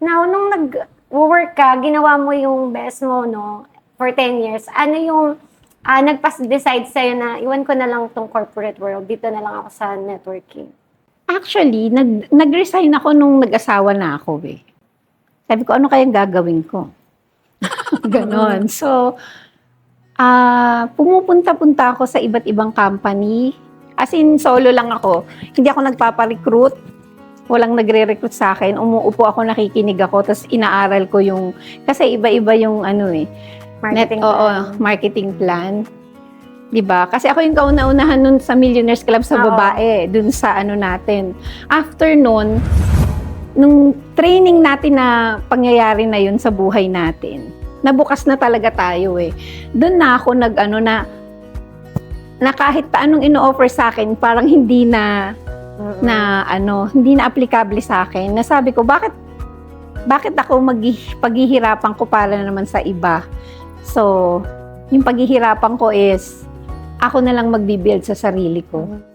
Now, nung nag-work ka, ginawa mo yung best mo, no, for 10 years, ano yung nagpas-decide sa'yo na iwan ko na lang tong corporate world, dito na lang ako sa networking? Actually, nag-resign ako nung nag-asawa na ako eh. Sabi ko, ano kayang gagawin ko? Ganon. So, pumupunta-punta ako sa iba't ibang company. As in, solo lang ako. Hindi ako nagpapa-recruit. Walang nagre-recruit sa akin. Umuupo ako, nakikinig ako, tapos inaaral ko yung, kasi iba-iba yung ano eh. Marketing Oo, plan. marketing plan. 'Di ba? Kasi ako yung kauna-unahan nun sa Millionaires Club sa Oo. babae, dun sa ano natin. After nun, nung training natin na pangyayari na yun sa buhay natin, nabukas na talaga tayo eh. Doon na ako na kahit pa anong ino-offer sa akin, parang hindi na hindi na applicable sa akin. Nasabi ko, bakit ako paghihirapan ko para naman sa iba? So, yung paghihirapan ko is, ako na lang magbibuild sa sarili ko.